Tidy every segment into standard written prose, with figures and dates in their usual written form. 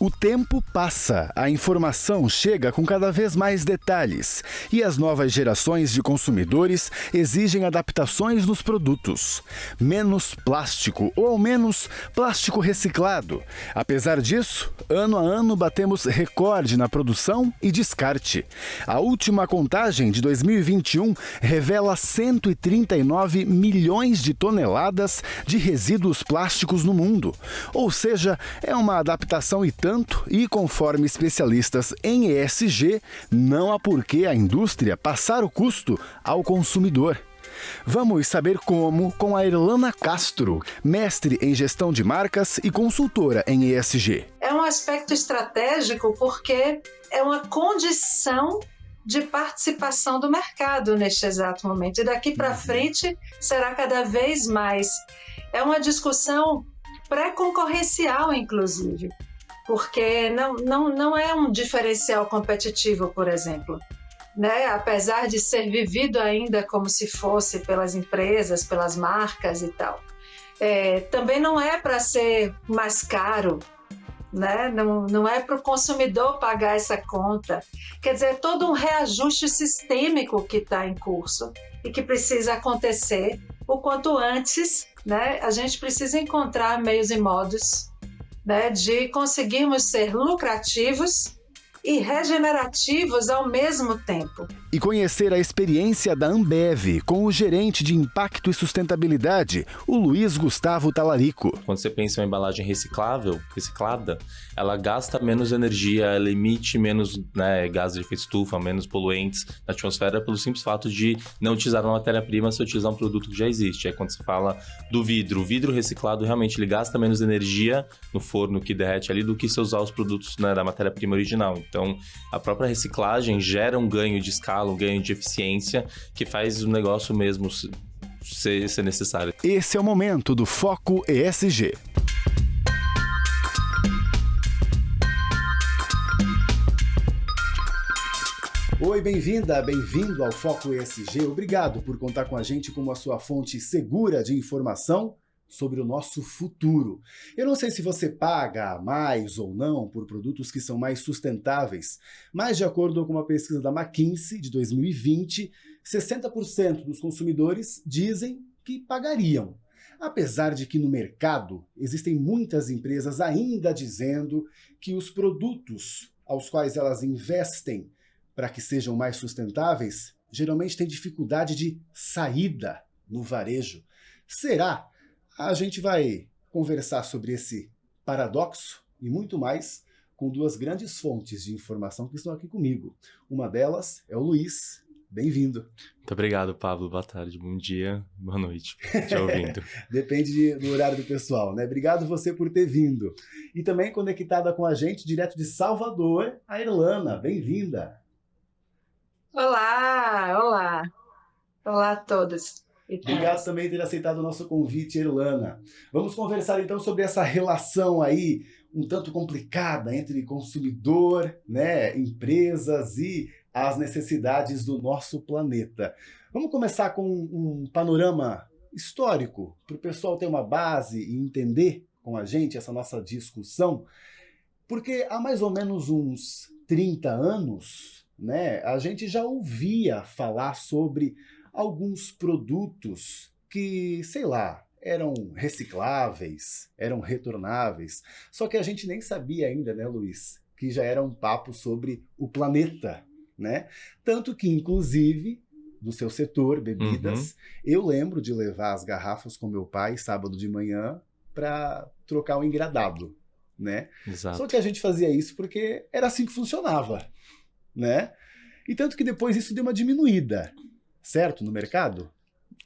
O tempo passa, a informação chega com cada vez mais detalhes e as novas gerações de consumidores exigem adaptações nos produtos. Menos plástico ou ao menos plástico reciclado. Apesar disso, ano a ano batemos recorde na produção e descarte. A última contagem de 2021 revela 139 milhões de toneladas de resíduos plásticos no mundo. Ou seja, é uma adaptação e tanto, e conforme especialistas em ESG, não há por que a indústria passar o custo ao consumidor. Vamos saber como com a Irlana Castro, mestre em gestão de marcas e consultora em ESG. É um aspecto estratégico porque é uma condição de participação do mercado neste exato momento. E daqui para frente será cada vez mais. É uma discussão pré-concorrencial, inclusive, porque não é um diferencial competitivo, por exemplo. Né? Apesar de ser vivido ainda como se fosse pelas empresas, pelas marcas e tal. Também não é para ser mais caro, né? Não é para o consumidor pagar essa conta. Quer dizer, é todo um reajuste sistêmico que está em curso e que precisa acontecer o quanto antes, né? A gente precisa encontrar meios e modos, né, de conseguirmos ser lucrativos e regenerativos ao mesmo tempo. E conhecer a experiência da Ambev com o gerente de impacto e sustentabilidade, o Luiz Gustavo Talarico. Quando você pensa em uma embalagem reciclada, ela gasta menos energia, ela emite menos gases de efeito estufa, menos poluentes na atmosfera pelo simples fato de não utilizar uma matéria-prima, se utilizar um produto que já existe. Aí quando se fala do vidro, o vidro reciclado realmente ele gasta menos energia no forno que derrete ali do que se usar os produtos da matéria-prima original. Então, a própria reciclagem gera um ganho de escala, um ganho de eficiência que faz o negócio mesmo ser necessário. Esse é o momento do Foco ESG. Oi, bem-vinda, bem-vindo ao Foco ESG. Obrigado por contar com a gente como a sua fonte segura de informação sobre o nosso futuro. Eu não sei se você paga mais ou não por produtos que são mais sustentáveis, mas de acordo com uma pesquisa da McKinsey de 2020, 60% dos consumidores dizem que pagariam. Apesar de que no mercado existem muitas empresas ainda dizendo que os produtos aos quais elas investem para que sejam mais sustentáveis, geralmente têm dificuldade de saída no varejo. Será? A gente vai conversar sobre esse paradoxo e muito mais com duas grandes fontes de informação que estão aqui comigo. Uma delas é o Luiz. Bem-vindo. Muito obrigado, Pablo. Boa tarde, bom dia, boa noite. Te ouvindo. Depende do horário do pessoal, né? Obrigado você por ter vindo. E também conectada com a gente, direto de Salvador, a Irlana. Bem-vinda. Olá a todos. Obrigado também por ter aceitado o nosso convite, Irlana. Vamos conversar então sobre essa relação aí um tanto complicada entre consumidor, né, empresas e as necessidades do nosso planeta. Vamos começar com um panorama histórico, para o pessoal ter uma base e entender com a gente essa nossa discussão, porque há mais ou menos uns 30 anos, né, a gente já ouvia falar sobre alguns produtos que, sei lá, eram recicláveis, eram retornáveis, só que a gente nem sabia ainda, né, Luiz, que já era um papo sobre o planeta, né? Tanto que, inclusive, do seu setor, bebidas, eu lembro de levar as garrafas com meu pai, sábado de manhã, para trocar o engradado, né? Exato. Só que a gente fazia isso porque era assim que funcionava, né? E tanto que depois isso deu uma diminuída, certo, no mercado?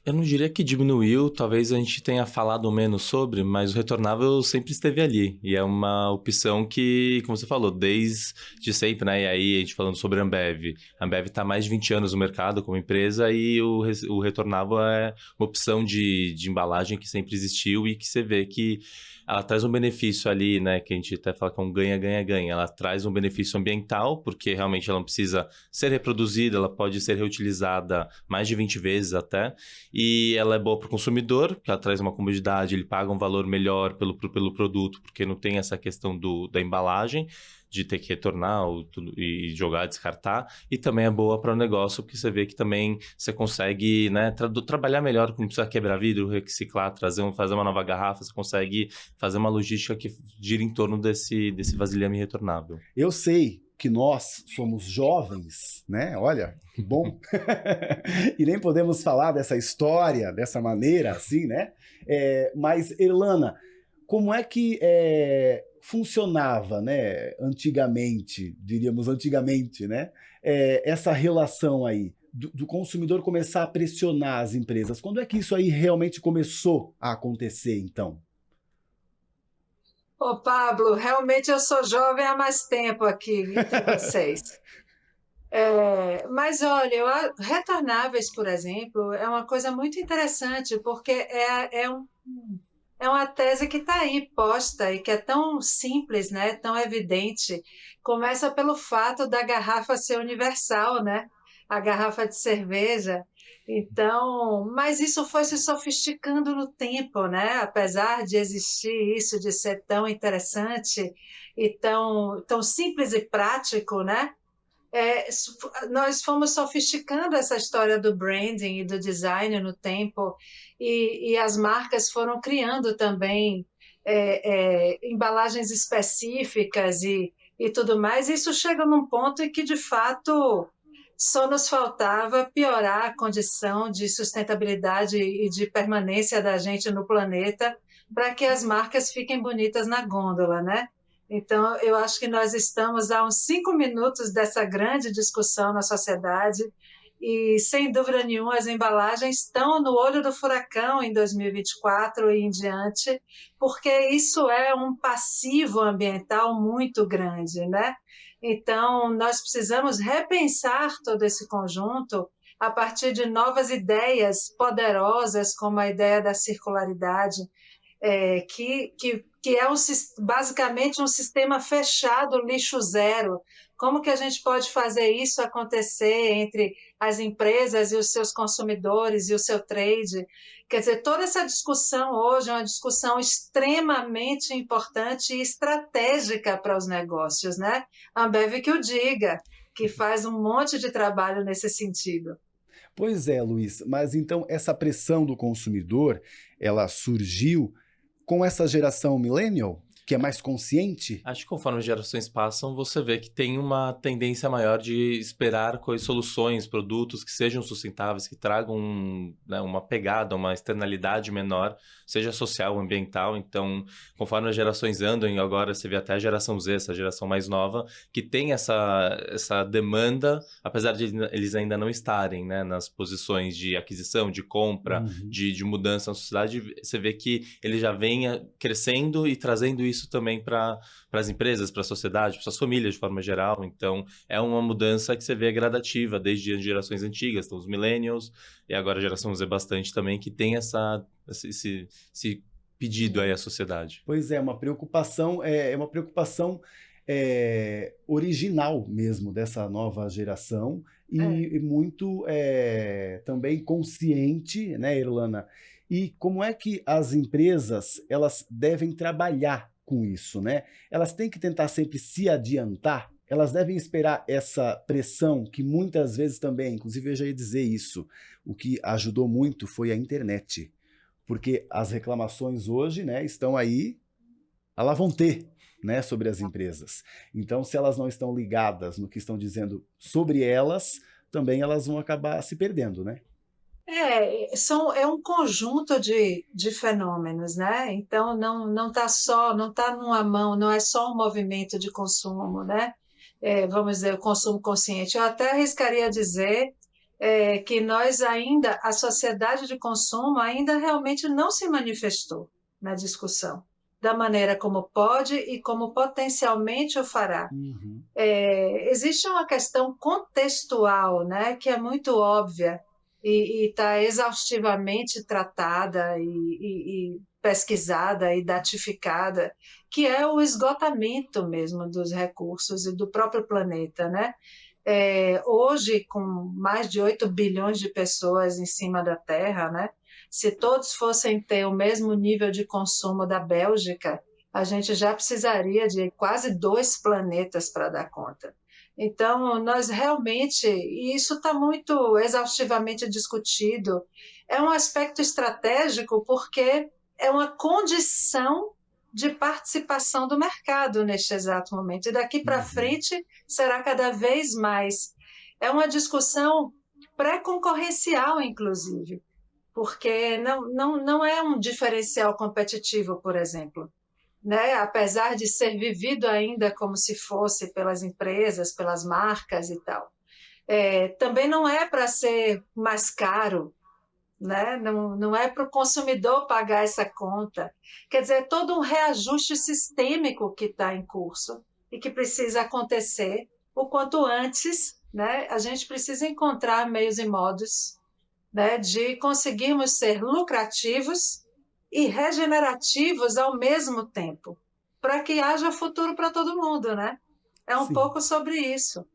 Eu não diria que diminuiu, talvez a gente tenha falado menos sobre, mas o retornável sempre esteve ali. E é uma opção que, como você falou, desde sempre, né? E aí a gente falando sobre a Ambev. A Ambev está há mais de 20 anos no mercado como empresa e o retornável é uma opção de embalagem que sempre existiu e que você vê que ela traz um benefício ali, né, que a gente até fala que é um ganha-ganha-ganha. Ela traz um benefício ambiental, porque realmente ela não precisa ser reproduzida, ela pode ser reutilizada mais de 20 vezes até, e ela é boa para o consumidor, porque ela traz uma comodidade, ele paga um valor melhor pelo produto, porque não tem essa questão da embalagem, de ter que retornar e jogar, descartar, e também é boa para o negócio, porque você vê que também você consegue, né, trabalhar melhor, não precisa quebrar vidro, reciclar, fazer uma nova garrafa, você consegue fazer uma logística que gira em torno desse vasilhame retornável. Eu sei que nós somos jovens, né? Olha, que bom. E nem podemos falar dessa história dessa maneira, assim, né? Mas, Erlana, como é que funcionava, né, antigamente, diríamos antigamente, né, essa relação aí do consumidor começar a pressionar as empresas? Quando é que isso aí realmente começou a acontecer, então? Ô, Pablo, realmente eu sou jovem há mais tempo aqui entre vocês. Mas olha, retornáveis, por exemplo, é uma coisa muito interessante, porque é uma tese que está aí posta e que é tão simples, né? Tão evidente. Começa pelo fato da garrafa ser universal, né? A garrafa de cerveja. Então, mas isso foi se sofisticando no tempo, né? Apesar de existir isso, de ser tão interessante e tão simples e prático, né? Nós fomos sofisticando essa história do branding e do design no tempo, e as marcas foram criando também embalagens específicas e tudo mais. Isso chega num ponto em que, de fato, só nos faltava piorar a condição de sustentabilidade e de permanência da gente no planeta para que as marcas fiquem bonitas na gôndola, né? Então, eu acho que nós estamos há uns 5 minutos dessa grande discussão na sociedade e, sem dúvida nenhuma, as embalagens estão no olho do furacão em 2024 e em diante, porque isso é um passivo ambiental muito grande, né? Então, nós precisamos repensar todo esse conjunto a partir de novas ideias poderosas, como a ideia da circularidade, que é basicamente um sistema fechado, lixo zero. Como que a gente pode fazer isso acontecer entre as empresas e os seus consumidores e o seu trade? Quer dizer, toda essa discussão hoje é uma discussão extremamente importante e estratégica para os negócios, né? A Ambev que o diga, que faz um monte de trabalho nesse sentido. Pois é, Luiz, mas então essa pressão do consumidor, ela surgiu com essa geração millennial, que é mais consciente? Acho que conforme as gerações passam, você vê que tem uma tendência maior de esperar soluções, produtos que sejam sustentáveis, que tragam, né, uma pegada, uma externalidade menor, seja social ou ambiental. Então, conforme as gerações andam, e agora você vê até a geração Z, essa geração mais nova, que tem essa demanda, apesar de eles ainda não estarem, né, nas posições de aquisição, de compra, de mudança na sociedade, você vê que ele já vem crescendo e trazendo isso também para as empresas, para a sociedade, para suas famílias de forma geral. Então, é uma mudança que você vê gradativa, desde as gerações antigas, então os millennials, e agora a geração Z bastante também, que tem esse pedido aí à sociedade. Pois é, uma preocupação, uma preocupação original mesmo dessa nova geração e muito também consciente, né, Erlana? E como é que as empresas elas devem trabalhar com isso, né? Elas têm que tentar sempre se adiantar, elas devem esperar essa pressão que muitas vezes também, inclusive eu já ia dizer isso, o que ajudou muito foi a internet, porque as reclamações hoje, né, estão aí, elas vão ter, né, sobre as empresas. Então, se elas não estão ligadas no que estão dizendo sobre elas, também elas vão acabar se perdendo, né? É um conjunto de fenômenos, né? Então, não está numa mão, não é só um movimento de consumo, né? Vamos dizer, o consumo consciente. Eu até arriscaria dizer que a sociedade de consumo ainda realmente não se manifestou na discussão, da maneira como pode e como potencialmente o fará. Existe uma questão contextual, né, que é muito óbvia, e está exaustivamente tratada e pesquisada e datificada, que é o esgotamento mesmo dos recursos e do próprio planeta, né? Hoje, com mais de 8 bilhões de pessoas em cima da Terra, né? Se todos fossem ter o mesmo nível de consumo da Bélgica, a gente já precisaria de quase 2 planetas para dar conta. Então, nós realmente, e isso está muito exaustivamente discutido, é um aspecto estratégico porque é uma condição de participação do mercado neste exato momento. E daqui para Uhum. frente será cada vez mais. É uma discussão pré-concorrencial, inclusive, porque não é um diferencial competitivo, por exemplo, né? Apesar de ser vivido ainda como se fosse pelas empresas, pelas marcas e tal. Também não é para ser mais caro, né? Não é para o consumidor pagar essa conta. Quer dizer, é todo um reajuste sistêmico que está em curso e que precisa acontecer o quanto antes, né? A gente precisa encontrar meios e modos, né, de conseguirmos ser lucrativos e regenerativos ao mesmo tempo, para que haja futuro para todo mundo, né? É um Sim. pouco sobre isso.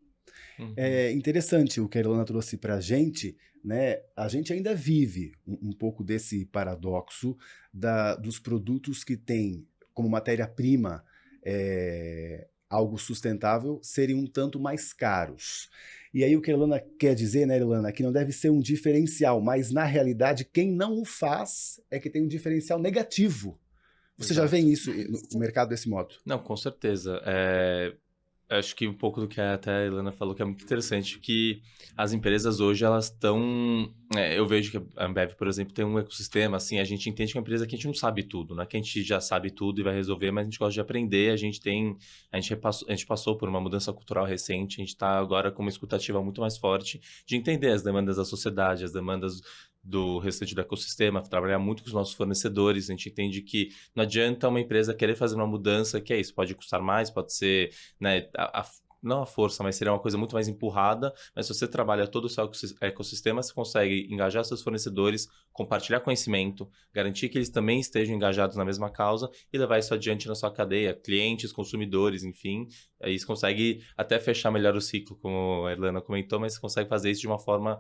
Uhum. É interessante o que a Ilona trouxe para a gente, né? A gente ainda vive um pouco desse paradoxo dos produtos que têm como matéria-prima algo sustentável serem um tanto mais caros. E aí o que a Ilona quer dizer, né, Ilona, que não deve ser um diferencial, mas na realidade quem não o faz é que tem um diferencial negativo. Você já vê Exato. isso no mercado desse modo? Não, com certeza. Acho que um pouco do que até a Helena falou que é muito interessante, que as empresas hoje, elas estão... eu vejo que a Ambev, por exemplo, tem um ecossistema, assim, a gente entende que é uma empresa que a gente não sabe tudo, né? Que a gente já sabe tudo e vai resolver, mas a gente gosta de aprender, a gente passou por uma mudança cultural recente, a gente está agora com uma escutativa muito mais forte de entender as demandas da sociedade, as demandas do restante do ecossistema, trabalhar muito com os nossos fornecedores, a gente entende que não adianta uma empresa querer fazer uma mudança, que é isso, pode custar mais, pode ser, né, não a força, mas seria uma coisa muito mais empurrada, mas se você trabalha todo o seu ecossistema, você consegue engajar seus fornecedores, compartilhar conhecimento, garantir que eles também estejam engajados na mesma causa e levar isso adiante na sua cadeia, clientes, consumidores, enfim, aí você consegue até fechar melhor o ciclo, como a Irlanda comentou, mas você consegue fazer isso de uma forma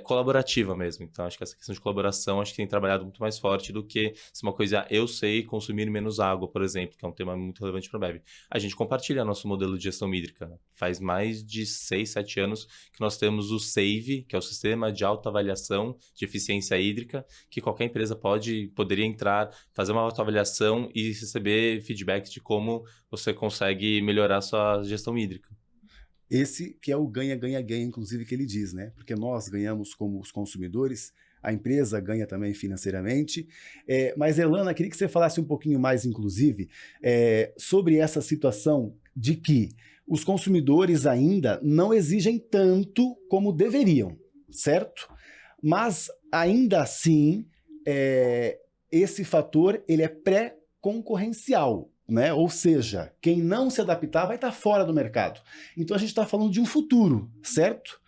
colaborativa mesmo. Então, acho que essa questão de colaboração, acho que tem trabalhado muito mais forte do que se uma coisa, eu sei consumir menos água, por exemplo, que é um tema muito relevante para a Bev. A gente compartilha nosso modelo de gestão hídrica, né? Faz mais de 6, 7 anos que nós temos o SAVE, que é o Sistema de Autoavaliação de Eficiência Hídrica, que qualquer empresa poderia entrar, fazer uma autoavaliação e receber feedbacks de como você consegue melhorar a sua gestão hídrica. Esse que é o ganha-ganha-ganha, inclusive, que ele diz, né? Porque nós ganhamos como os consumidores, a empresa ganha também financeiramente. Mas, Elana, queria que você falasse um pouquinho mais, inclusive, sobre essa situação de que os consumidores ainda não exigem tanto como deveriam, certo? Mas, ainda assim, esse fator ele é pré-concorrencial. Né? Ou seja, quem não se adaptar vai estar fora do mercado. Então a gente está falando de um futuro, certo?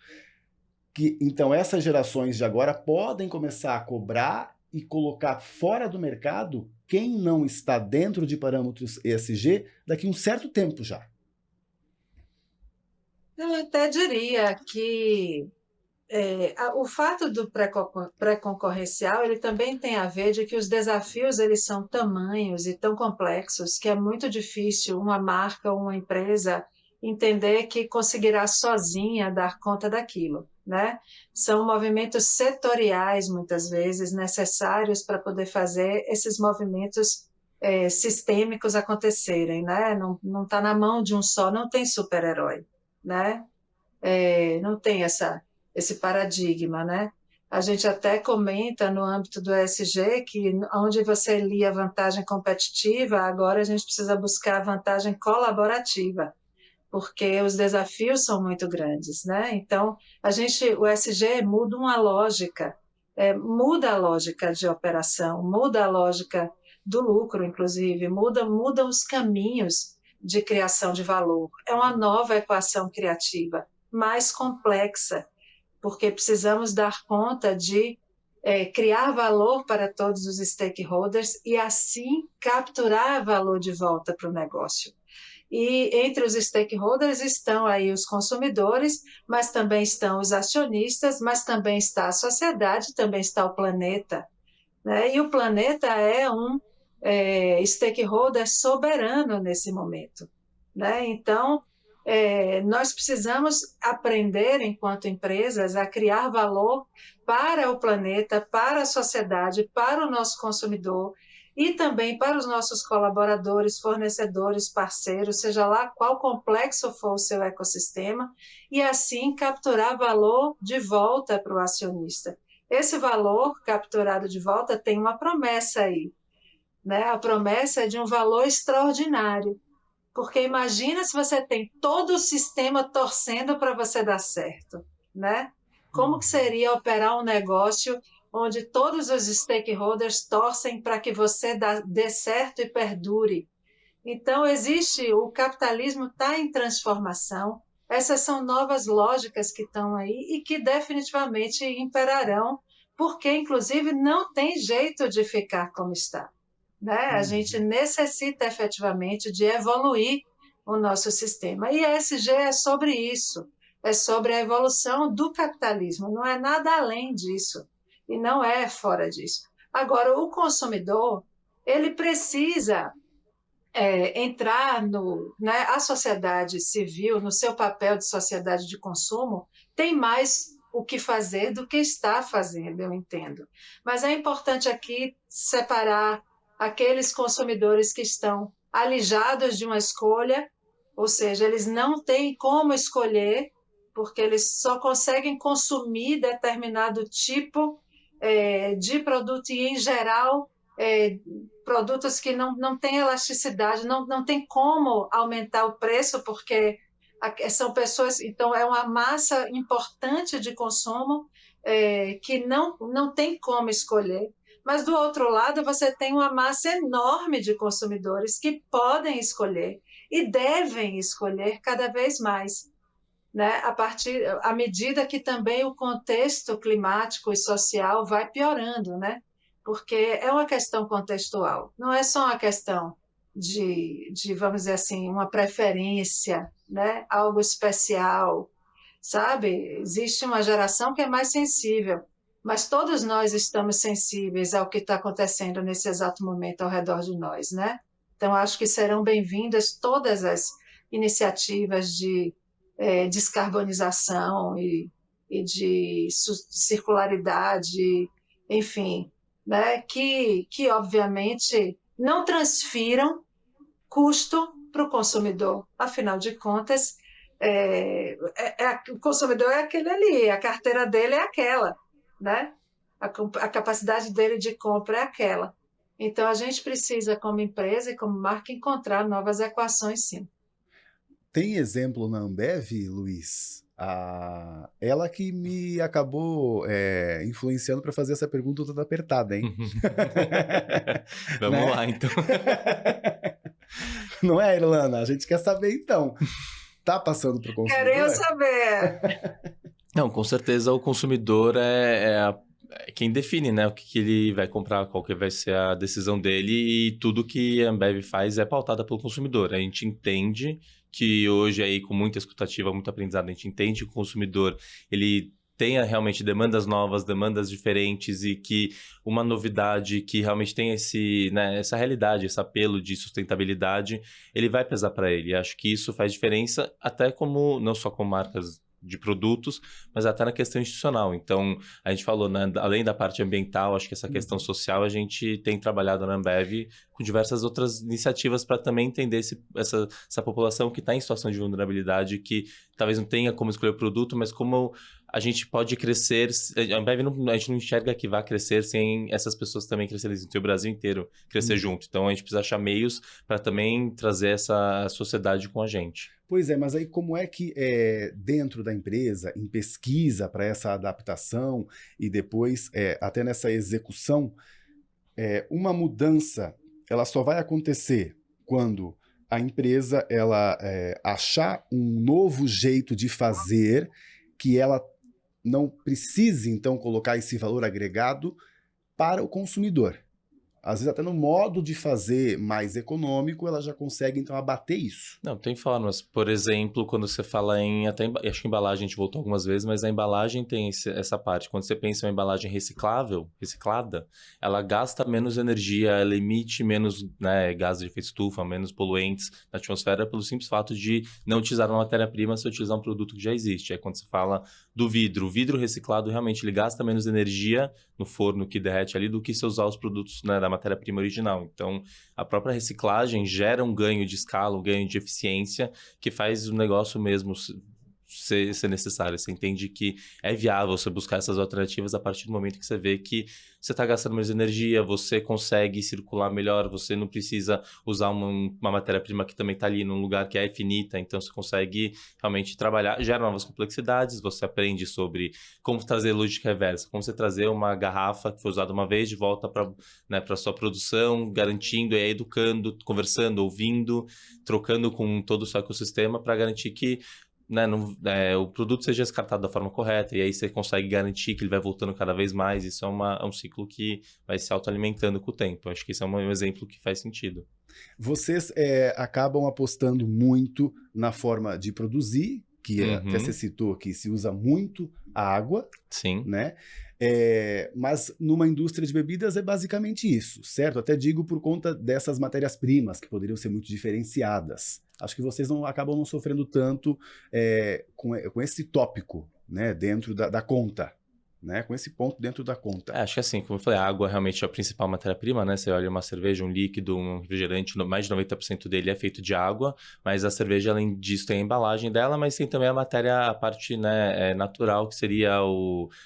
Então essas gerações de agora podem começar a cobrar e colocar fora do mercado quem não está dentro de parâmetros ESG daqui a um certo tempo já. Eu até diria que o fato do pré-concorrencial ele também tem a ver de que os desafios eles são tamanhos e tão complexos que é muito difícil uma marca ou uma empresa entender que conseguirá sozinha dar conta daquilo, né? São movimentos setoriais, muitas vezes, necessários para poder fazer esses movimentos sistêmicos acontecerem, né? Não está na mão de um só, não tem super-herói, né? Não tem esse paradigma, né? A gente até comenta no âmbito do ESG que onde você lia vantagem competitiva, agora a gente precisa buscar a vantagem colaborativa, porque os desafios são muito grandes, né? Então, o ESG muda a lógica de operação, muda a lógica do lucro, inclusive, muda os caminhos de criação de valor. É uma nova equação criativa, mais complexa, porque precisamos dar conta de criar valor para todos os stakeholders e, assim, capturar valor de volta para o negócio. E entre os stakeholders estão aí os consumidores, mas também estão os acionistas, mas também está a sociedade, também está o planeta, né? E o planeta é um stakeholder soberano nesse momento, né? Então, nós precisamos aprender, enquanto empresas, a criar valor para o planeta, para a sociedade, para o nosso consumidor e também para os nossos colaboradores, fornecedores, parceiros, seja lá qual complexo for o seu ecossistema, e assim capturar valor de volta para o acionista. Esse valor capturado de volta tem uma promessa aí, né? A promessa é de um valor extraordinário. Porque imagina se você tem todo o sistema torcendo para você dar certo, né? Como que seria operar um negócio onde todos os stakeholders torcem para que você dê certo e perdure? Então, o capitalismo está em transformação, essas são novas lógicas que estão aí e que definitivamente imperarão, porque, inclusive, não tem jeito de ficar como está, né? A gente necessita efetivamente de evoluir o nosso sistema. E a ESG é sobre isso, é sobre a evolução do capitalismo, não é nada além disso, e não é fora disso. Agora, o consumidor, ele precisa entrar né, a sociedade civil, no seu papel de sociedade de consumo, tem mais o que fazer do que está fazendo, eu entendo. Mas é importante aqui separar aqueles consumidores que estão alijados de uma escolha, ou seja, eles não têm como escolher, porque eles só conseguem consumir determinado tipo de produto e, em geral, produtos que não têm elasticidade, não tem como aumentar o preço, porque são pessoas, então é uma massa importante de consumo que não tem como escolher. Mas, do outro lado, você tem uma massa enorme de consumidores que podem escolher e devem escolher cada vez mais, né? À medida que também o contexto climático e social vai piorando, né? Porque é uma questão contextual, não é só uma questão vamos dizer assim, uma preferência, né? Algo especial, sabe? Existe uma geração que é mais sensível, mas todos nós estamos sensíveis ao que está acontecendo nesse exato momento ao redor de nós, né? Então, acho que serão bem-vindas todas as iniciativas de descarbonização e de circularidade, enfim, né? Que obviamente não transfiram custo para o consumidor. Afinal de contas, o consumidor é aquele ali, a carteira dele é aquela, né? A capacidade dele de compra é aquela. Então, a gente precisa, como empresa e como marca, encontrar novas equações, sim. Tem exemplo na Ambev, Luiz? Ela que me acabou influenciando para fazer essa pergunta toda apertada, hein? Vamos Né? lá, então. Não é, Irlana? A gente quer saber, então. Tá passando para o consumidor? Queremos saber. Não, com certeza o consumidor é quem define, né, o que ele vai comprar, qual que vai ser a decisão dele, e tudo que a Ambev faz é pautada pelo consumidor. A gente entende que hoje, aí, com muita escutativa, muito aprendizado, a gente entende que o consumidor ele tenha realmente demandas novas, demandas diferentes, e que uma novidade que realmente tem essa realidade, esse apelo de sustentabilidade, ele vai pesar para ele. Acho que isso faz diferença, até como, não só com marcas de produtos, mas até na questão institucional. Então, a gente falou, né, além da parte ambiental, acho que essa questão social, a gente tem trabalhado na Ambev com diversas outras iniciativas para também entender essa população que está em situação de vulnerabilidade, que talvez não tenha como escolher o produto, mas como a gente pode crescer. A Ambev a gente não enxerga que vai crescer sem essas pessoas também crescerem, sem o Brasil inteiro crescer junto. Então, a gente precisa achar meios para também trazer essa sociedade com a gente. Pois é, mas aí como é que dentro da empresa, em pesquisa para essa adaptação e depois até nessa execução, uma mudança ela só vai acontecer quando a empresa ela achar um novo jeito de fazer que ela não precise, então, colocar esse valor agregado para o consumidor. Às vezes até no modo de fazer mais econômico, ela já consegue, então, abater isso. Não, tem formas. Por exemplo, quando você fala em... acho que embalagem a gente voltou algumas vezes, mas a embalagem tem essa parte. Quando você pensa em uma embalagem reciclável, reciclada, ela gasta menos energia, ela emite menos, né, gases de efeito estufa, menos poluentes na atmosfera pelo simples fato de não utilizar uma matéria-prima se utilizar um produto que já existe. Aí quando você fala do vidro, o vidro reciclado realmente ele gasta menos energia no forno que derrete ali do que se usar os produtos, né, da matéria-prima original. Então, a própria reciclagem gera um ganho de escala, um ganho de eficiência que faz o negócio mesmo ser necessário. Você entende que é viável você buscar essas alternativas a partir do momento que você vê que você está gastando menos energia, você consegue circular melhor, você não precisa usar uma matéria-prima que também está ali num lugar que é finita, então você consegue realmente trabalhar, gera novas complexidades, você aprende sobre como trazer lógica reversa, como você trazer uma garrafa que foi usada uma vez de volta para, né, para sua produção, garantindo, e aí educando, conversando, ouvindo, trocando com todo o seu ecossistema para garantir que, né, o produto seja descartado da forma correta, e aí você consegue garantir que ele vai voltando cada vez mais. Isso é um ciclo que vai se autoalimentando com o tempo. Eu acho que isso é um exemplo que faz sentido. Vocês acabam apostando muito na forma de produzir, que até você citou que se usa muito água, Sim. né? Mas numa indústria de bebidas é basicamente isso, certo? Até digo por conta dessas matérias-primas que poderiam ser muito diferenciadas. Acho que vocês acabam não sofrendo tanto com esse tópico, né, dentro da conta. Né, com esse ponto dentro da conta. Acho que assim, como eu falei, a água realmente é a principal matéria-prima, né? Você olha uma cerveja, um líquido, um refrigerante, mais de 90% dele é feito de água, mas a cerveja, além disso, tem a embalagem dela, mas tem também a parte, né, natural, que seria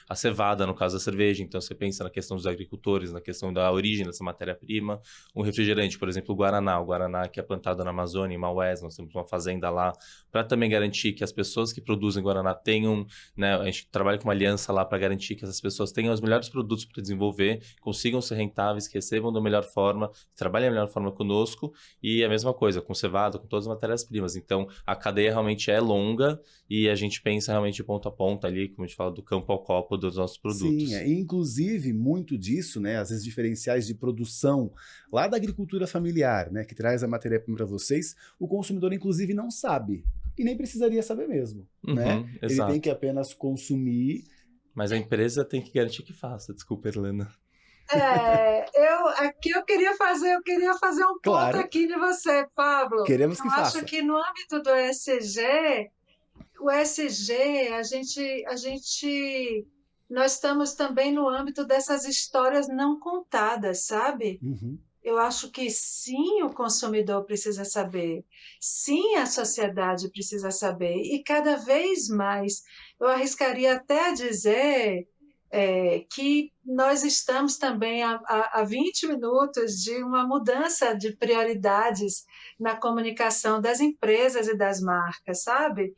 a cevada, no caso da cerveja. Então, você pensa na questão dos agricultores, na questão da origem dessa matéria-prima. Um refrigerante, por exemplo, o Guaraná que é plantado na Amazônia, em Maués, nós temos uma fazenda lá, para também garantir que as pessoas que produzem Guaraná tenham, né, a gente trabalha com uma aliança lá para garantir que essas pessoas tenham os melhores produtos para desenvolver, consigam ser rentáveis, que recebam da melhor forma, trabalhem da melhor forma conosco, e a mesma coisa, com cevada, com todas as matérias-primas. Então, a cadeia realmente é longa e a gente pensa realmente de ponta a ponta ali, como a gente fala, do campo ao copo dos nossos produtos. Sim, e inclusive muito disso, né, às vezes diferenciais de produção lá da agricultura familiar, né, que traz a matéria-prima para vocês, o consumidor inclusive não sabe, e nem precisaria saber mesmo, né? Ele tem que apenas consumir. Mas a empresa tem que garantir que faça. Desculpa, Irlanda. Eu queria fazer um ponto Claro. aqui de você, Pablo. Queremos que faça. Eu acho que no âmbito do ESG, nós estamos também no âmbito dessas histórias não contadas, sabe? Uhum. Eu acho que sim, o consumidor precisa saber, sim, a sociedade precisa saber, e cada vez mais, eu arriscaria até dizer que nós estamos também há 20 minutos de uma mudança de prioridades na comunicação das empresas e das marcas, sabe?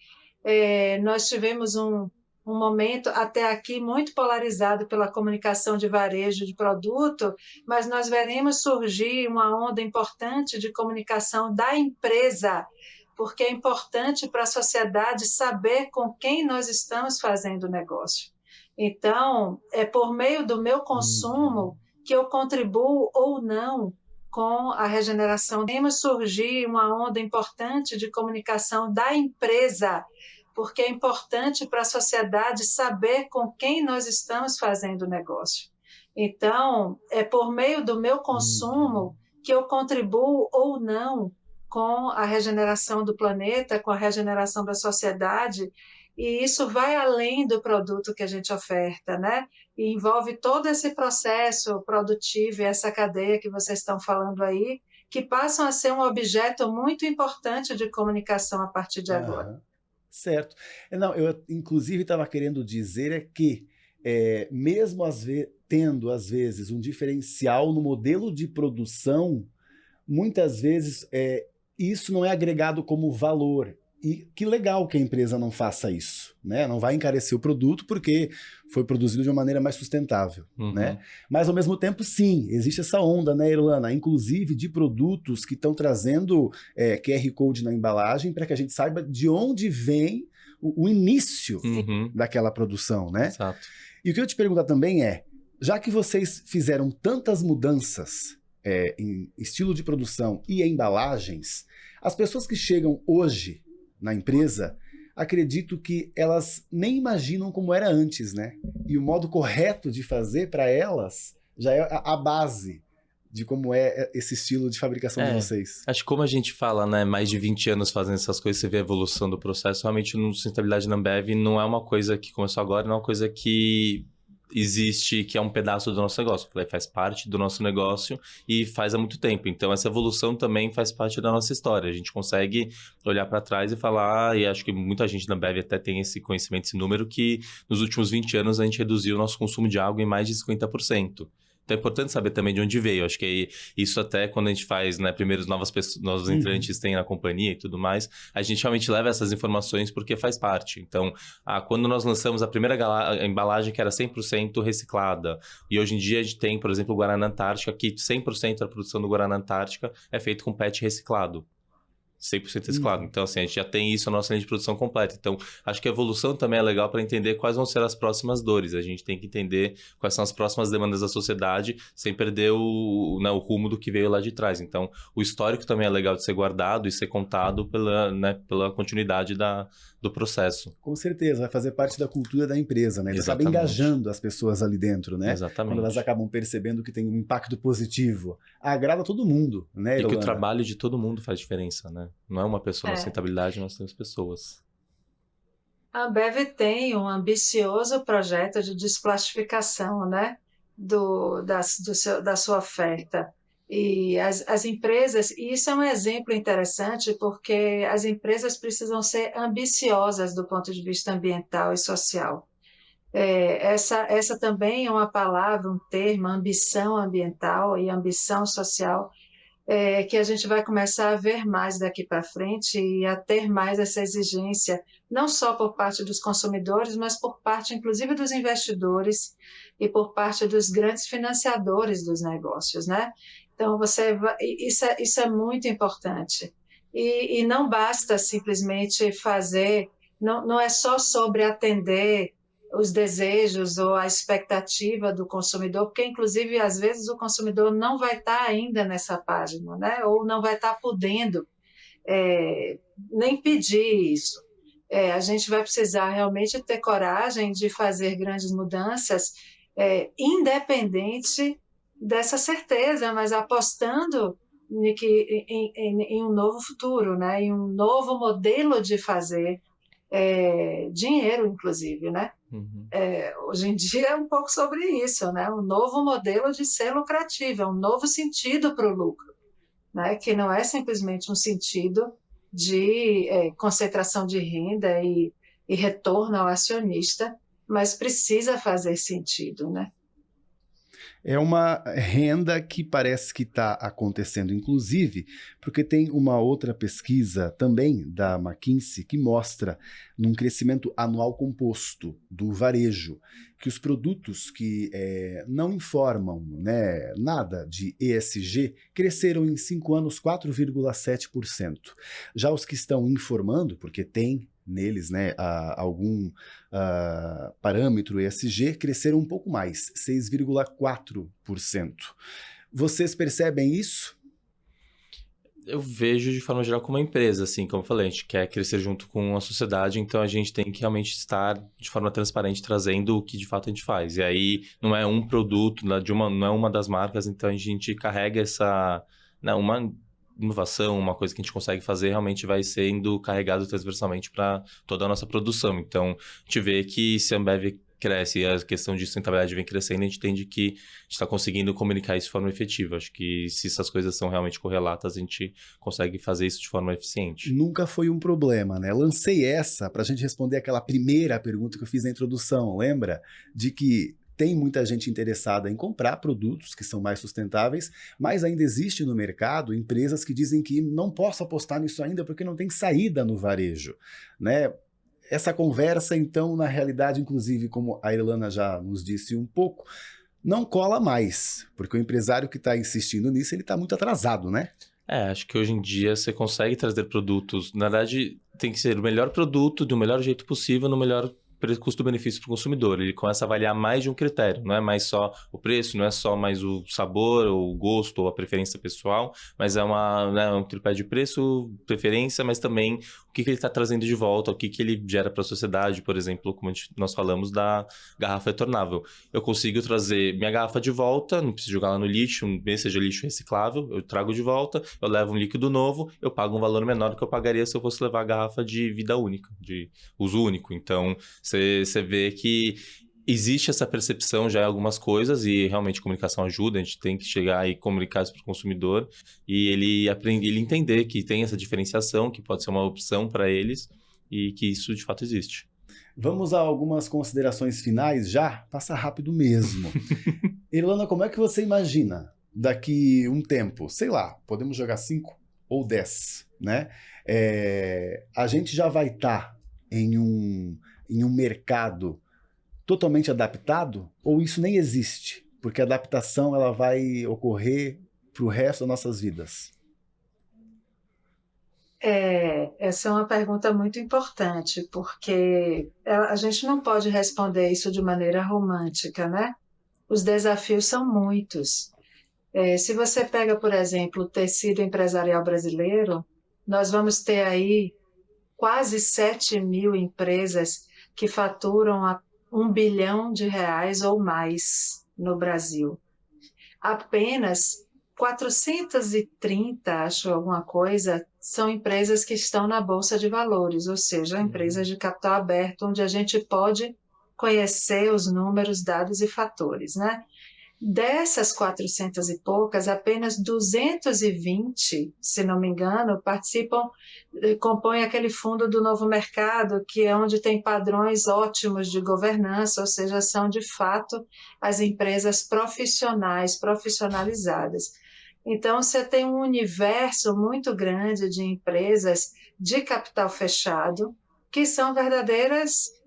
Nós tivemos um momento até aqui muito polarizado pela comunicação de varejo de produto, mas nós veremos surgir uma onda importante de comunicação da empresa, porque é importante para a sociedade saber com quem nós estamos fazendo negócio. Então, é por meio do meu consumo que eu contribuo ou não com a regeneração. Veremos surgir uma onda importante de comunicação da empresa, porque é importante para a sociedade saber com quem nós estamos fazendo negócio. Então, é por meio do meu consumo que eu contribuo ou não com a regeneração do planeta, com a regeneração da sociedade, e isso vai além do produto que a gente oferta, né? E envolve todo esse processo produtivo e essa cadeia que vocês estão falando aí, que passam a ser um objeto muito importante de comunicação a partir de agora. Certo. Não, eu inclusive estava querendo dizer que mesmo tendo às vezes um diferencial no modelo de produção, muitas vezes isso não é agregado como valor. E que legal que a empresa não faça isso, né? Não vai encarecer o produto porque foi produzido de uma maneira mais sustentável, né? Mas, ao mesmo tempo, sim, existe essa onda, né, Irlana? Inclusive de produtos que estão trazendo QR Code na embalagem para que a gente saiba de onde vem o início daquela produção, né? Exato. E o que eu te perguntar também é, já que vocês fizeram tantas mudanças em estilo de produção e embalagens, as pessoas que chegam hoje na empresa, acredito que elas nem imaginam como era antes, né? E o modo correto de fazer para elas já é a base de como é esse estilo de fabricação de vocês. Acho que como a gente fala, né, mais de 20 anos fazendo essas coisas, você vê a evolução do processo, realmente sustentabilidade na Ambev não é uma coisa que começou agora, não é uma coisa que existe, que é um pedaço do nosso negócio. Faz parte do nosso negócio e faz há muito tempo. Então, essa evolução também faz parte da nossa história. A gente consegue olhar para trás e falar, e acho que muita gente da Ambev até tem esse conhecimento, esse número, que nos últimos 20 anos a gente reduziu o nosso consumo de água em mais de 50%. Então é importante saber também de onde veio. Acho que isso até quando a gente faz, né, primeiros novos entrantes tem na companhia e tudo mais, a gente realmente leva essas informações porque faz parte. Então, quando nós lançamos a primeira embalagem que era 100% reciclada, e hoje em dia a gente tem, por exemplo, o Guaraná Antártica, que 100% da produção do Guaraná Antártica é feito com PET reciclado. 100% reciclado. Então, assim, a gente já tem isso na nossa linha de produção completa. Então, acho que a evolução também é legal para entender quais vão ser as próximas dores. A gente tem que entender quais são as próximas demandas da sociedade sem perder o rumo do que veio lá de trás. Então, o histórico também é legal de ser guardado e ser contado pela continuidade do processo. Com certeza, vai fazer parte da cultura da empresa, né? Ele acaba engajando as pessoas ali dentro, né? Exatamente. Quando elas acabam percebendo que tem um impacto positivo. Agrada todo mundo, né, Irlana? E que o trabalho de todo mundo faz diferença, né? Não é uma pessoa na sustentabilidade, nós temos pessoas. A Ambev tem um ambicioso projeto de desplastificação, né, da sua oferta. E as empresas, e isso é um exemplo interessante porque as empresas precisam ser ambiciosas do ponto de vista ambiental e social. Essa também é uma palavra, um termo, ambição ambiental e ambição social, que a gente vai começar a ver mais daqui para frente e a ter mais essa exigência, não só por parte dos consumidores, mas por parte, inclusive, dos investidores e por parte dos grandes financiadores dos negócios, né? Então, isso é muito importante. E não basta simplesmente fazer, não é só sobre atender os desejos ou a expectativa do consumidor, porque, inclusive, às vezes o consumidor não vai estar ainda nessa página, né? Ou não vai estar podendo nem pedir isso. A gente vai precisar realmente ter coragem de fazer grandes mudanças, independente dessa certeza, mas apostando em um novo futuro, né? Em um novo modelo de fazer dinheiro, inclusive, né? Hoje em dia é um pouco sobre isso, né? Um novo modelo de ser lucrativo, um novo sentido para o lucro, né? Que não é simplesmente um sentido de concentração de renda e retorno ao acionista, mas precisa fazer sentido, né? É uma renda que parece que está acontecendo, inclusive, porque tem uma outra pesquisa também da McKinsey que mostra, num crescimento anual composto do varejo, que os produtos que não informam, né, nada de ESG cresceram em 5 anos 4,7%. Já os que estão informando, porque tem neles, né, algum parâmetro ESG, cresceram um pouco mais, 6,4%. Vocês percebem isso? Eu vejo de forma geral como uma empresa, assim, como eu falei, a gente quer crescer junto com a sociedade, então a gente tem que realmente estar de forma transparente trazendo o que de fato a gente faz. E aí não é um produto, não é uma das marcas, então a gente carrega essa, né, uma inovação, uma coisa que a gente consegue fazer, realmente vai sendo carregado transversalmente para toda a nossa produção. Então, a gente vê que se a Ambev cresce e a questão de sustentabilidade vem crescendo, a gente entende que a gente está conseguindo comunicar isso de forma efetiva. Acho que se essas coisas são realmente correlatas, a gente consegue fazer isso de forma eficiente. Nunca foi um problema, né? Lancei essa para a gente responder aquela primeira pergunta que eu fiz na introdução, lembra? De que tem muita gente interessada em comprar produtos que são mais sustentáveis, mas ainda existe no mercado empresas que dizem que não posso apostar nisso ainda porque não tem saída no varejo, né? Essa conversa, então, na realidade, inclusive, como a Irlana já nos disse um pouco, não cola mais, porque o empresário que está insistindo nisso, ele está muito atrasado, né? Acho que hoje em dia você consegue trazer produtos. Na verdade, tem que ser o melhor produto, do melhor jeito possível, no melhor custo-benefício para o consumidor. Ele começa a avaliar mais de um critério, não é mais só o preço, não é só mais o sabor, ou o gosto, ou a preferência pessoal, mas é um tripé de preço, preferência, mas também o que ele está trazendo de volta, o que ele gera para a sociedade, por exemplo, como nós falamos da garrafa retornável. Eu consigo trazer minha garrafa de volta, não preciso jogar lá no lixo, seja lixo reciclável, eu trago de volta, eu levo um líquido novo, eu pago um valor menor do que eu pagaria se eu fosse levar a garrafa de vida única, de uso único. Então, você vê que existe essa percepção já em algumas coisas e realmente comunicação ajuda, a gente tem que chegar e comunicar isso para o consumidor e ele entender que tem essa diferenciação, que pode ser uma opção para eles e que isso de fato existe. Vamos a algumas considerações finais já? Passa rápido mesmo. Irlana, como é que você imagina daqui um tempo? Sei lá, podemos jogar 5 ou 10, né? A gente já vai estar em um mercado totalmente adaptado, ou isso nem existe? Porque a adaptação ela vai ocorrer para o resto das nossas vidas. Essa é uma pergunta muito importante, porque a gente não pode responder isso de maneira romântica, né? Os desafios são muitos. Se você pega, por exemplo, o tecido empresarial brasileiro, nós vamos ter aí quase 7.000 empresas que faturam a R$ 1 bilhão ou mais no Brasil. Apenas 430, acho alguma coisa, são empresas que estão na Bolsa de Valores, ou seja, empresas de capital aberto, onde a gente pode conhecer os números, dados e fatores, né? Dessas 400 e poucas, apenas 220, se não me engano, compõem aquele fundo do novo mercado, que é onde tem padrões ótimos de governança, ou seja, são de fato as empresas profissionais, profissionalizadas. Então, você tem um universo muito grande de empresas de capital fechado, que são verdadeiras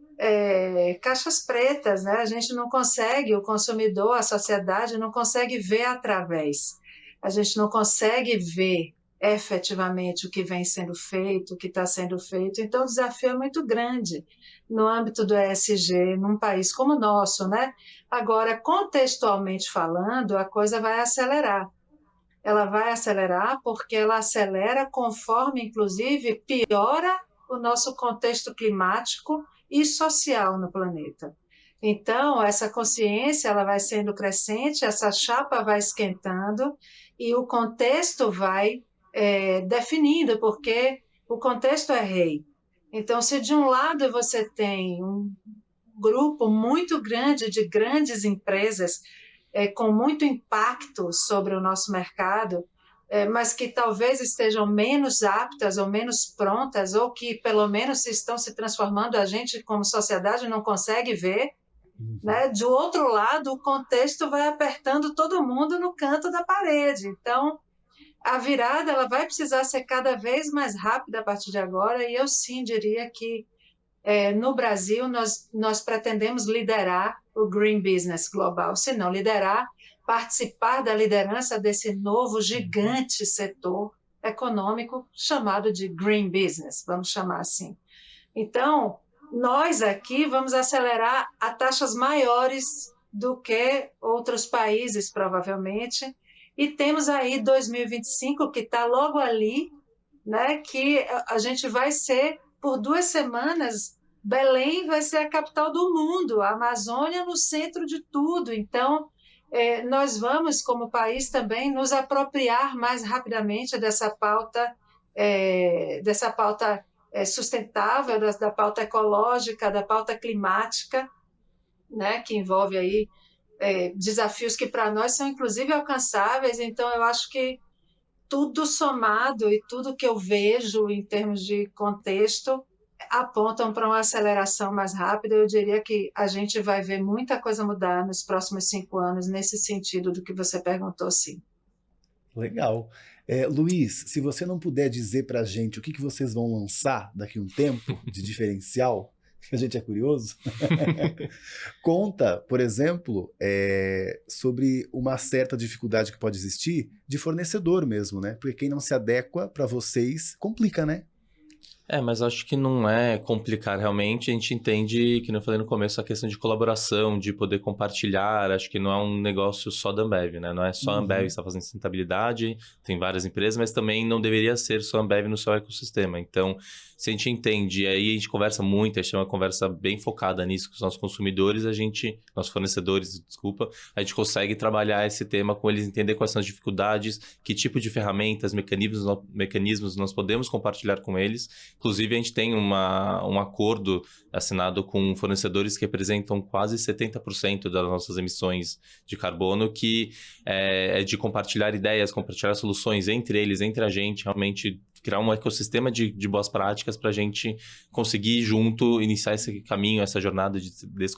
caixas pretas, né? A gente não consegue, o consumidor, a sociedade não consegue ver através. A gente não consegue ver efetivamente o que vem sendo feito, o que está sendo feito. Então, o desafio é muito grande no âmbito do ESG, num país como o nosso, né? Agora, contextualmente falando, a coisa vai acelerar. Ela vai acelerar porque ela acelera conforme, inclusive, piora o nosso contexto climático e social no planeta. Então, essa consciência ela vai sendo crescente, essa chapa vai esquentando e o contexto vai definindo, porque o contexto é rei. Então, se de um lado você tem um grupo muito grande de grandes empresas com muito impacto sobre o nosso mercado, mas que talvez estejam menos aptas ou menos prontas, ou que pelo menos estão se transformando, a gente como sociedade não consegue ver, né? Do outro lado, o contexto vai apertando todo mundo no canto da parede. Então, a virada ela vai precisar ser cada vez mais rápida a partir de agora, e eu sim diria que no Brasil nós pretendemos liderar o Green Business global, se não liderar, participar da liderança desse novo gigante setor econômico chamado de Green Business, vamos chamar assim. Então, nós aqui vamos acelerar a taxas maiores do que outros países, provavelmente, e temos aí 2025, que está logo ali, né, que a gente vai ser, por 2 semanas, Belém vai ser a capital do mundo, a Amazônia no centro de tudo. Então, nós vamos, como país, também nos apropriar mais rapidamente dessa pauta sustentável, da pauta ecológica, da pauta climática, né, que envolve aí desafios que para nós são inclusive alcançáveis. Então eu acho que tudo somado e tudo que eu vejo em termos de contexto apontam para uma aceleração mais rápida. Eu diria que a gente vai ver muita coisa mudar nos próximos 5 anos, nesse sentido do que você perguntou, sim. Legal. Luiz, se você não puder dizer para a gente o que vocês vão lançar daqui a um tempo de diferencial, a gente é curioso, conta, por exemplo, sobre uma certa dificuldade que pode existir de fornecedor mesmo, né? Porque quem não se adequa para vocês complica, né? Mas acho que não é complicar realmente, a gente entende, que nem eu falei no começo, a questão de colaboração, de poder compartilhar, acho que não é um negócio só da Ambev, né? Não é só a Ambev que está fazendo sustentabilidade, tem várias empresas, mas também não deveria ser só a Ambev no seu ecossistema. Então, se a gente entende, aí a gente conversa muito, a gente tem uma conversa bem focada nisso com os nossos consumidores, nossos fornecedores, desculpa, a gente trabalhar esse tema com eles, entender quais são as dificuldades, que tipo de ferramentas, mecanismos nós podemos compartilhar com eles. Inclusive, a gente tem um acordo assinado com fornecedores que representam quase 70% das nossas emissões de carbono, que é de compartilhar ideias, compartilhar soluções entre eles, entre a gente, realmente criar um ecossistema de boas práticas para a gente conseguir junto iniciar esse caminho, essa jornada de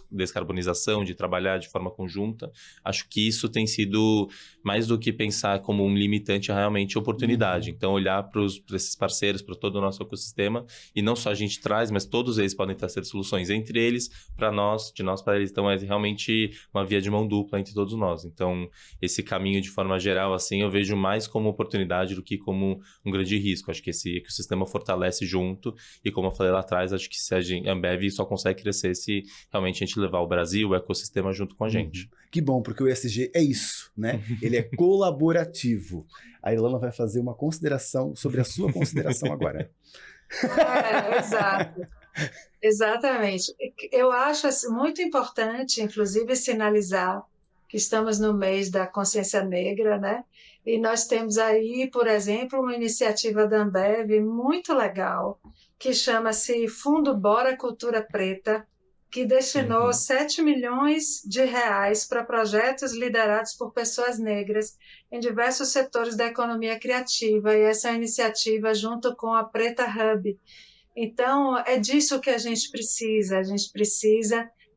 descarbonização, de trabalhar de forma conjunta. Acho que isso tem sido mais do que pensar como um limitante, é realmente oportunidade. Então, olhar para esses parceiros, para todo o nosso ecossistema, e não só a gente traz, mas todos eles podem trazer soluções entre eles, para nós, de nós para eles. Então, é realmente uma via de mão dupla entre todos nós. Então, esse caminho, de forma geral, assim, eu vejo mais como oportunidade do que como um grande risco. Acho que esse ecossistema fortalece junto, e como eu falei lá atrás, acho que se a Ambev só consegue crescer se realmente a gente levar o Brasil, o ecossistema junto com a gente. Que bom, porque o ESG é isso, né? Ele é colaborativo. A Ilana vai fazer uma consideração sobre a sua consideração agora. Exato. Exatamente. Eu acho muito importante, inclusive, sinalizar que estamos no mês da consciência negra, né? E nós temos aí, por exemplo, uma iniciativa da Ambev muito legal, que chama-se Fundo Bora Cultura Preta, que destinou 7 milhões de reais para projetos liderados por pessoas negras em diversos setores da economia criativa, e essa iniciativa junto com a Preta Hub. Então, é disso que a gente precisa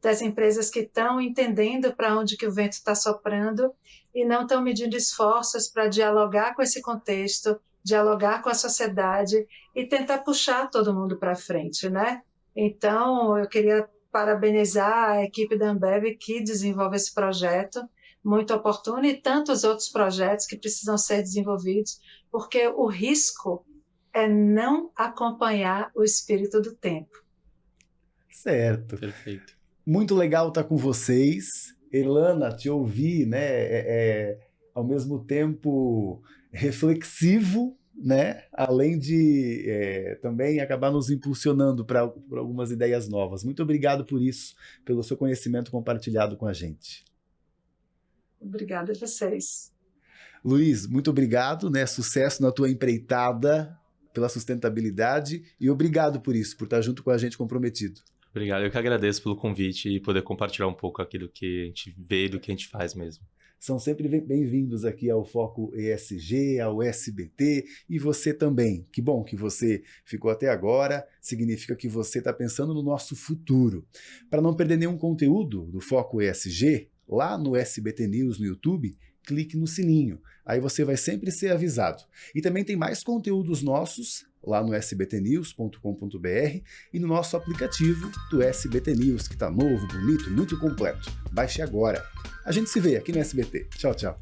das empresas que estão entendendo para onde que o vento está soprando e não estão medindo esforços para dialogar com esse contexto, dialogar com a sociedade e tentar puxar todo mundo para frente, né? Então, eu queria parabenizar a equipe da Ambev que desenvolve esse projeto, muito oportuno, e tantos outros projetos que precisam ser desenvolvidos, porque o risco é não acompanhar o espírito do tempo. Certo. Perfeito. Muito legal estar com vocês. Ilana, te ouvir, né, ao mesmo tempo reflexivo, né, além de também acabar nos impulsionando para algumas ideias novas. Muito obrigado por isso, pelo seu conhecimento compartilhado com a gente. Obrigada a vocês. Luiz, muito obrigado, né, sucesso na tua empreitada pela sustentabilidade, e obrigado por isso, por estar junto com a gente comprometido. Obrigado, eu que agradeço pelo convite e poder compartilhar um pouco aquilo que a gente vê e do que a gente faz mesmo. São sempre bem-vindos aqui ao Foco ESG, ao SBT, e você também. Que bom que você ficou até agora, significa que você está pensando no nosso futuro. Para não perder nenhum conteúdo do Foco ESG, lá no SBT News no YouTube, clique no sininho, aí você vai sempre ser avisado. E também tem mais conteúdos nossos lá no sbtnews.com.br e no nosso aplicativo do SBT News, que está novo, bonito, muito completo. Baixe agora. A gente se vê aqui no SBT. Tchau, tchau.